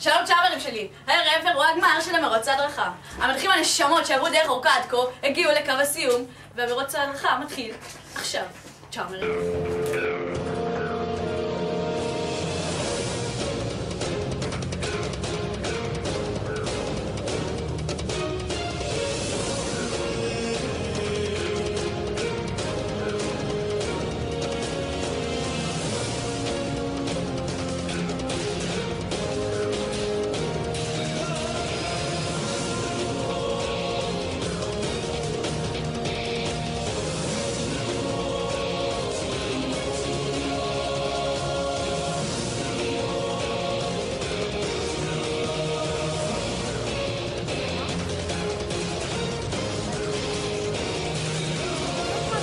שלום צ'אברים שלי, הערב אירוע הגמר של המרוץ ההדרכה. המדריכים הנשמות שעברו דרך אורכה עד כה הגיעו לקו הסיום, והמרוץ ההדרכה מתחיל עכשיו. צ'אברים.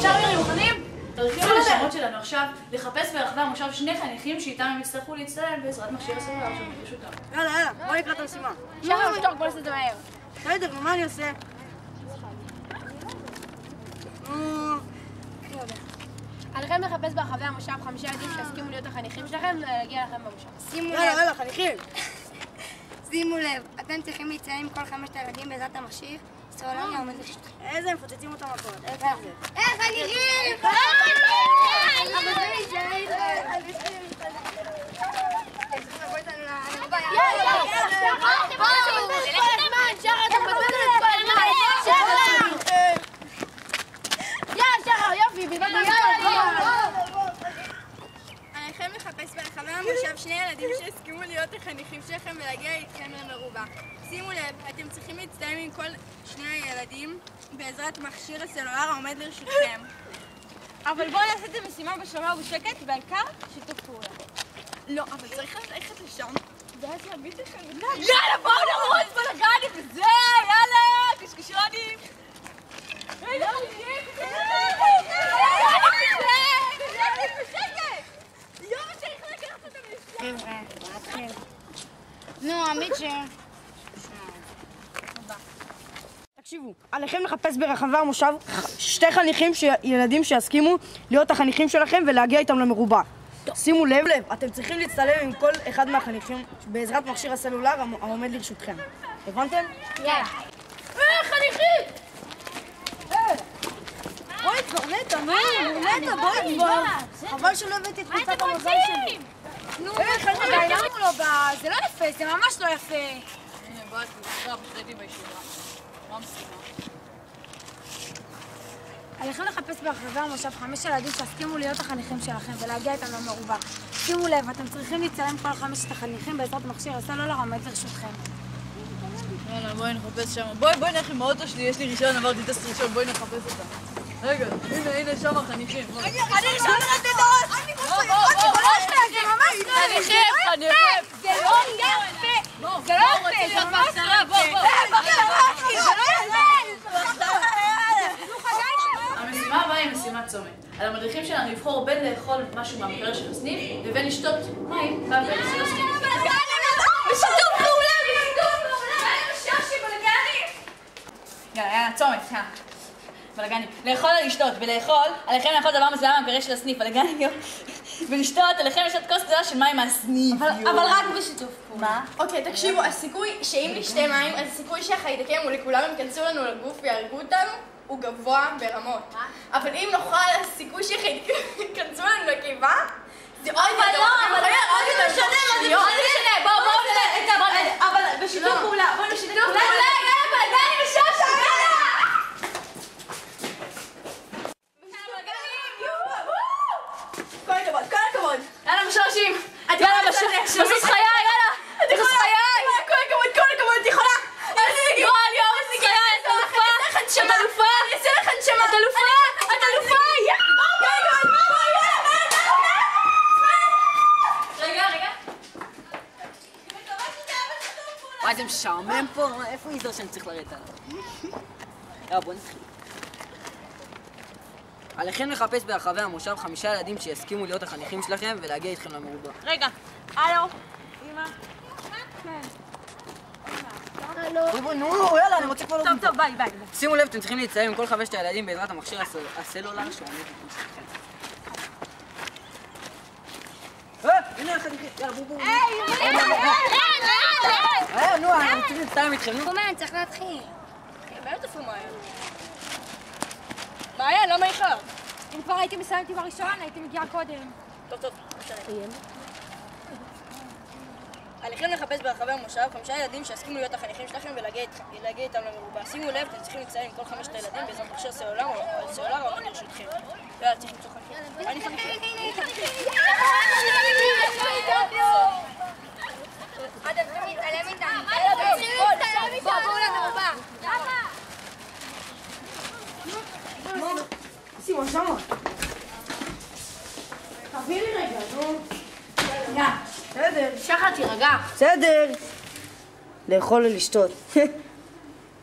צ'אברים מוכנים? תדריכים הנשמות שלנו עכשיו לחפש ברחבי המושב שני חניכים שאיתם הם יצטרכו להצטלם בעזרת מכשיר הסלולר שעומד ברשותם. יאללה, בוא נקרא את המשימה. שחר שטוק, בוא נעשה את זה מהר. בסדר, מה אני עושה? עליכם לחפש ברחבי המושב 5 ילדים שיסכימו להיות החניכים שלכם ולהגיע לכם במושב. יאללה, חניכים. שימו לב, אתם צריכים להצטלם עם כל 5 הילדים בעזרת המכשיר סלולרי העומד לרשותכם. איזה הם מפוצצים אותם הכל. איפה זה? חניכים! עליכם לחפש ברחבי המושב שני ילדים שהסכימו להיות החניכים שלכם ולהגיע איתכם למרובע. שימו לב, אתם צריכים להצטלם עם כל שני הילדים בעזרת מכשיר הסלולר העומד לרשותכם. אבל בואו נעשה את המשימה בשלמה ובשקט, בעיקר שיתוף פעולה. לא, אבל צריך ללכת לשם ואז להביט לכם בגלל. יאללה, בואו נרוץ בלגנים וזה, יאללה, קשקשונים. נו, עמית ש... תקשיבו, עליכם לחפש ברחבי המושב שתי ילדים שיסכימו להיות החניכים שלכם ולהגיע איתם למרובע. שימו לב, אתם צריכים להצטלם עם כל אחד מהחניכים בעזרת מכשיר הסלולר העומד לרשותכם. הבנתם? יאללה. חניכית! בואי כבר, נטע, בואי כבר. חבל שלא הבאתי את קבוצת המזל שלי. נו, זה לא יפה, זה ממש לא יפה. הנה, באתי, עכשיו הייתי בישיבה. מה המשימה? עליכם לחפש ברחבי המושב 5 ילדים שיסכימו להיות החניכים שלכם ולהגיע איתם למרובע. שימו לב, אתם צריכים להצטלם כל 5 החניכים בעזרת מכשיר הסלולר העומד לרשותכם. יאללה, בואי נחפש שם. בואי נלך עם האוטו שלי, יש לי רישיון, עברתי טסט ראשון, בואי נחפש אותם. רגע, הנה שם החניכים. אני ראשון לרדת את הראש! זה ממש לא חניכים! זה לא יפה! זה לא יפה! זה ממש לא יפה! המשימה הבאה היא משימת צומת. על המדריכים שלנו לבחור בין לאכול משהו מהמקרר של הסניף לבין לשתות מים מהברז של הסניף. בשיתוף פעולה! יאללה, צומת, בלגנים. לאכול או לשתות, ולאכול, עליכם לאכול דבר מסוים מהמקרר של הסניף, בלגנים, ולשתות, עליכם לשתות כוס גדולה של מים מהסניף. אבל רק בשיתוף פעולה. מה? אוקיי, תקשיבו, הסיכוי שאם נשתה מים, אז הסיכוי שהחיידקים מולקולריים ייכנסו לנו לגוף ויהרגו אותנו הוא גבוה ברמות. אבל אם נאכל, הסיכוי שהחיידקים ייכנסו לנו לקיבה זה עוד יותר. אבל לא משנה, בואו נראה, אבל בשיתוף פעולה, בואו נשיתוף פעולה. יאללה, בלגנים בשש! כל הכבוד. יאללה, משרשים. יאללה, בסוס חיי, יאללה. בסוס חיי. כל הכבוד, את יכולה. יואל, איזה חיי, את אלופה. את אלופה. אני אעשה לך נשמה. את אלופה. רגע. וואי, זה משעמם פה? איפה איזר שאני צריך לרדת עליו? יאללה, בוא נתחיל. עליכם לחפש ברחבי המושב 5 ילדים שיסכימו להיות החניכים שלכם ולהגיע איתכם למרובע. רגע, הלו. אמא. בואי, נו, יאללה, אני רוצה כבר לא... טוב, ביי. שימו לב, אתם צריכים להצטלם עם כל 5 הילדים בעזרת המכשיר הסלולר שעומד לרשותכם. הנה החניכים, יאללה, בואו. היי, סתם איתכם, נו. פומן, צריך להתחיל. באמת איפה מעיין? מעיין, למה איחרת? אם כבר הייתי מסיימת עם הראשון, הייתי מגיעה קודם. טוב, עליכם לחפש ברחבי המושב 5 ילדים שיסכימו להיות החניכים שלכם ולהגיע איתם למרובע. שימו לב, אתם צריכים לציין עם כל 5 הילדים בעזרת מכשיר סלולר או עומד לרשותכם. יאללה, צריך למצוא חניכים. אני חניכים. אתם צריכים להתעלם איתם. בואו למרובע. סימון, שמה. תביא לי רגע, נו. בסדר. שחר, תירגע. בסדר. לאכול ולשתות.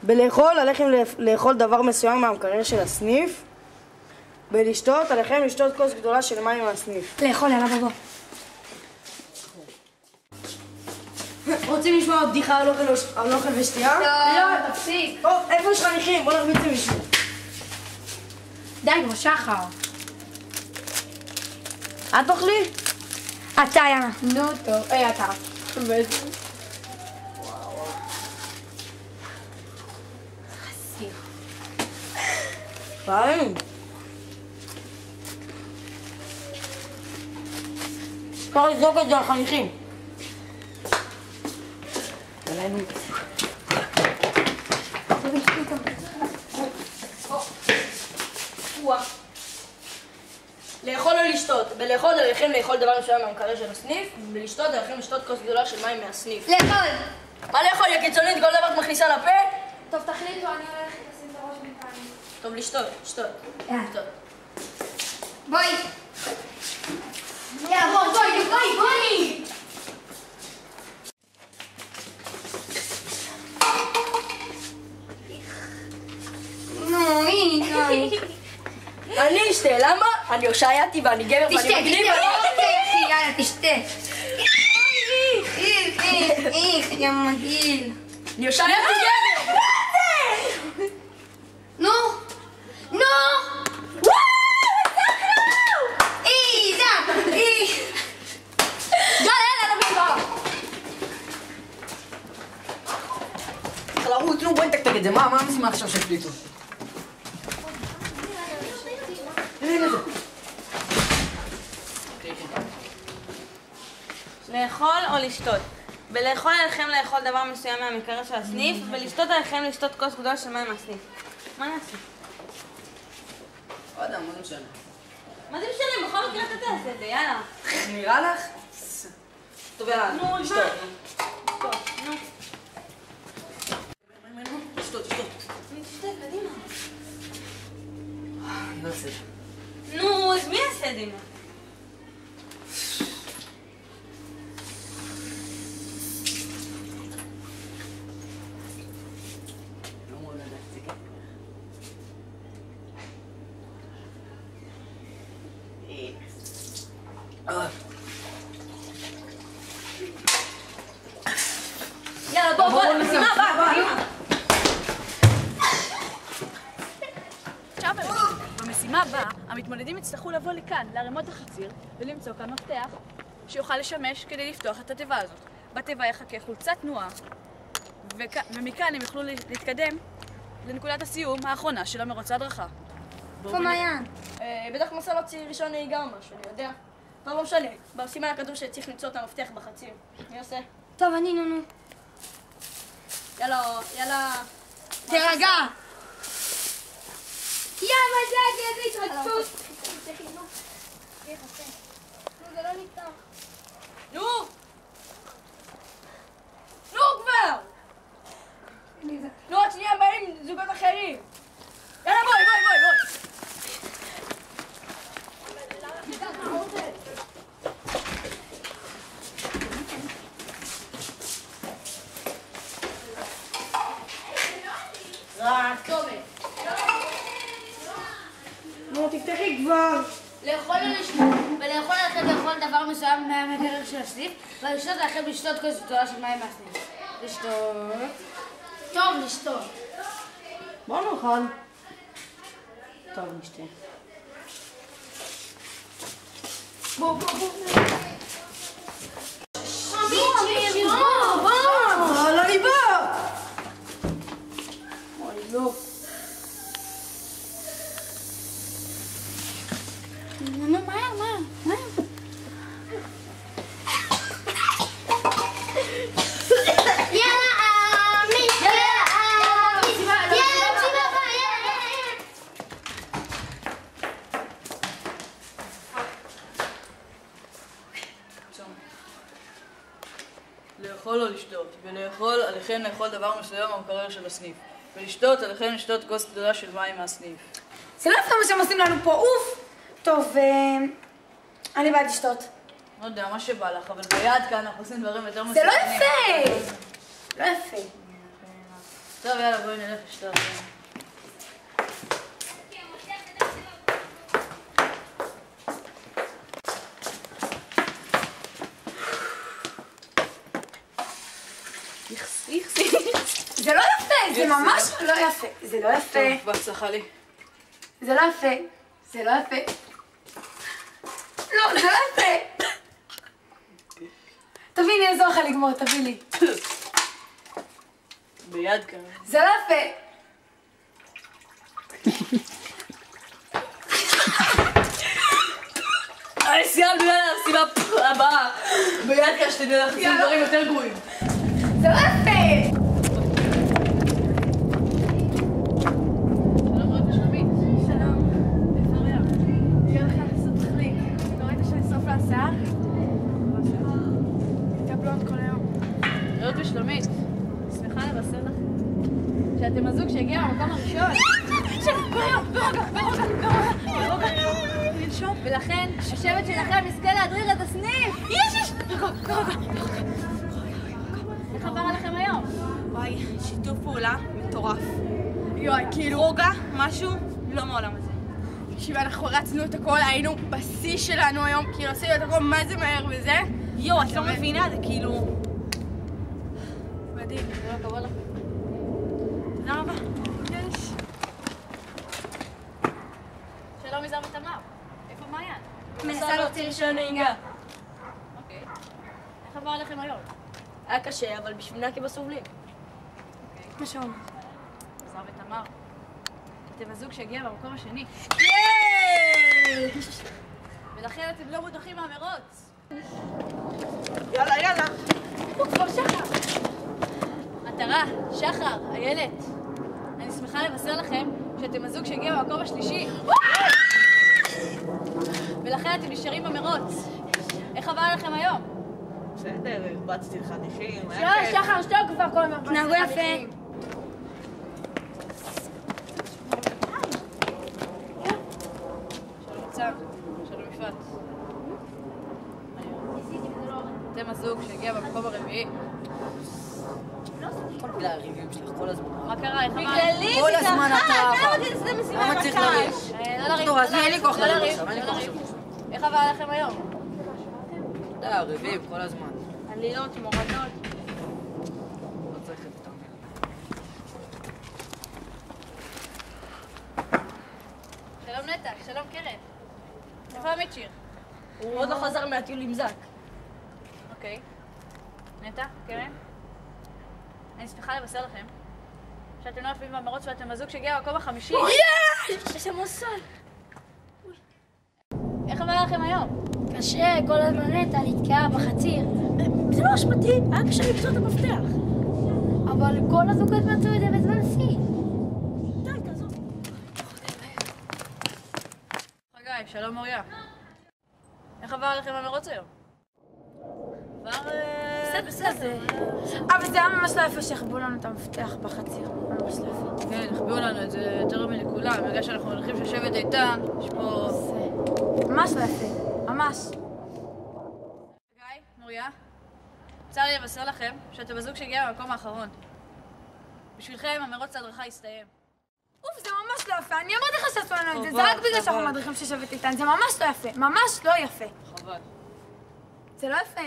בלאכול, עליכם לאכול דבר מסוים מהמקרר של הסניף. בלשתות, עליכם לשתות כוס גדולה של מים מהסניף. לאכול, יאללה בוא. רוצים לשמוע בדיחה על אוכל ושתייה? לא, תפסיק. טוב, איפה יש חניכים? בוא נרביץ למישהו. די, כמו שחר. את תאכלי? אתה, יאללה. נו, טוב. אתה. פעמים. אפשר לזרוק את זה על חניכים. לאכול או לשתות. בלאכול עליכם לאכול דבר מסוים מהמקרר של הסניף, ולשתות עליכם לשתות כוס גדולה של מים מהסניף. לאכול. מה לאכול, יא קיצונית? כל דבר את מכניסה לפה? טוב, תחליטו, אני הולכת לשים את הראש בינתיים. טוב, לשתות. לשתות. בואי. יאללה, בואי. נו, הנה. אני אשתה, למה? אני הושעייתי ואני גבר ואני מגניב. יאללה, תשתה. איך, יא מגעיל. אני הושעייתי גבר! נו! צריך לרוץ, נו בואי נתקתק את זה, מה המשימה עכשיו שהחליטו? לאכול או לשתות. בלאכול עליכם לאכול דבר מסוים מהמקרר של הסניף, ולשתות עליכם לשתות כוס גדולה של מים מהסניף. מה נעשה? לא יודע, מה זה משנה? מה זה משנה? בכל מקרה אתה תעשה את זה, יאללה. נראה לך? טוב, יאללה, לשתות. נו. לשתות. נשתה, קדימה. אני לא אעשה את זה. נו, אז מי יעשה דימה? יאללה, בוא, למשימה הבאה. במשימה הבאה, המתמודדים יצטרכו לבוא לכאן, לערימות החציר, ולמצוא כאן מפתח שיוכל לשמש כדי לפתוח את התיבה הזאת. בתיבה יחכה חולצת תנועה, ומכאן הם יוכלו להתקדם לנקודת הסיום האחרונה של המרוץ ההדרכה. איפה מעיין? בטח מנסה להוציא רישיון נהיגה או משהו, אני יודע. אבל לא משנה, במשימה היה כתוב שצריך למצוא את המפתח בחציר. מי עושה? טוב, אני נו. יאללה. תירגע. יא מזל, איזה התרגשות. זה לא נפתח. נו כבר! נו, עוד שנייה באים זוגות אחרים. יאללה, בואי. נו, תפתחי כבר. לאכול או לשתות. ולאכול עליכם לאכול דבר מסוים מהמקרר של הסניף, ולשתות עליכם לשתות כוס גדולה של מים מהסניף. לשתות. טוב, לשתות. בוא נאכל. טוב, נשתה. בוא. אבל אני בא! לאכול או לשתות, ולאכול עליכם לאכול דבר מסוים במקרר של הסניף, ולשתות עליכם לשתות כוס גדולה של מים מהסניף. זה לא יפה מה שהם עושים לנו פה, אוף! טוב, אני בעד לשתות. לא יודע, מה שבא לך, אבל ביד כאן אנחנו עושים דברים יותר זה מסוכנים. לא יפה! לא יפה. טוב, יאללה, בואי נלך לשתות. זה לא יפה, זה ממש לא יפה. זה לא יפה. טוב, בהצלחה לי. זה לא יפה. זה לא יפה. לא, זה לא יפה. תביא, אני אעזור לך לגמור, תביא לי. ביד כאן. זה לא יפה. אני סיימת ביד הסיבה הבאה. ביד כאן שתדעי לך עושים דברים יותר גרועים. זה לא יפה. שלום רב ושלומית. שלום. איפה ריה? הגיע לך לעשות תחליק. לא ראית שאני שרוף לה השיער? הייתה בלונד כל היום. רעות ושלומית, שמחה לבשר לכם שאתם הזוג שהגיע במקום הראשון. ברוגע, לנשום, ולכן השבט שלכם יזכה להדריך את הסניף. יש! ברוגע. איך עבר עליכם היום? וואי, שיתוף פעולה מטורף. יואי, כאילו... רוגע, משהו לא מעולם הזה. תקשיבי, אנחנו רצנו את הכל, היינו בשיא שלנו היום, כאילו עשינו את הכל מה זה מהר וזה. יואו, את לא מבינה, זה כאילו... מדהים. כל הכבוד לכם. תודה רבה. יש. שלום יזהר ותמר. איפה מעיין? מנסה להוציא רישיון נהיגה. אוקיי. איך עבר עליכם היום? היה קשה, אבל בשביל נקי בסובלים. מה שאומר. יזהר ותמר. אתם הזוג שהגיע במקום השני. ולכן אתם לא מודחים מהמרוץ. יאללה, יאללה. הוא כבר שחר. עטרה, שחר, איילת. אני שמחה לבשר לכם שאתם הזוג שהגיע במקום השלישי. ולכן אתם נשארים במרוץ. איך עבר עליכם היום? בסדר, הרבצתי לחניכים. שחר, שתוק כבר כל הזמן. תנהגו יפה. שלום צב, שלום יפעת. אתם הזוג שהגיע במקום הרביעי. כל בגלל הריבים שלך כל הזמן. מה קרה? איך אמרת? בגללי, כל הזמן אתה למה אחת. זה משימה למה צריך מחר? לריב? לא לריב, טוב, אז אין לי כוח לא לריב לריב, עכשיו, אין לי לא כוח לריב. עכשיו. איך עבר עליכם היום? אתה יודע, ריבים כל הזמן. עלילות, מורדות. לא צריך את אותם. שלום נטע, שלום קרן. איפה עמית שיר? הוא עוד לא חזר מהטיול עם זק. אוקיי. נטע, קרן? אני שמחה לבשר לכם שאתם לא נופלים במרוץ ואתם הזוג שהגיע במקום החמישי. יש שם מוסד. איך עבר לכם היום? קשה, כל הזמן נטע נתקעה בחציר. זה לא אשמתי, היה קשה למצוא את המפתח. אבל כל הזוגות מצאו את זה בזמן שיא. די, תעזוב. חגי, שלום מוריה. איך עבר לכם המרוץ היום? עבר... בסדר. אבל זה היה ממש לא יפה שהחבאו לנו את המפתח בחציר. ממש לא יפה. כן, החביאו לנו את זה יותר מכולם. בגלל שאנחנו הולכים ששבט איתן, יש פה... ממש לא יפה. ממש. חגי, מוריה, צר לי לבשר לכם שאתם הזוג שהגיע במקום האחרון. בשבילכם המרוץ להדרכה הסתיים. אוף, זה ממש לא יפה. אני אמרתי לך שעשו לנו את זה. זה רק בגלל שאנחנו מדריכים ששבט איתן. זה ממש לא יפה. ממש לא יפה. חבל. זה לא יפה.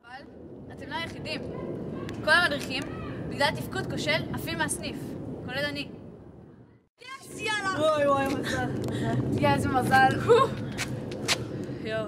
אבל אתם לא היחידים. כל המדריכים, בגלל תפקוד כושל, עפים מהסניף. כולל אני. וואי, מזל. איזה מזל. יואו.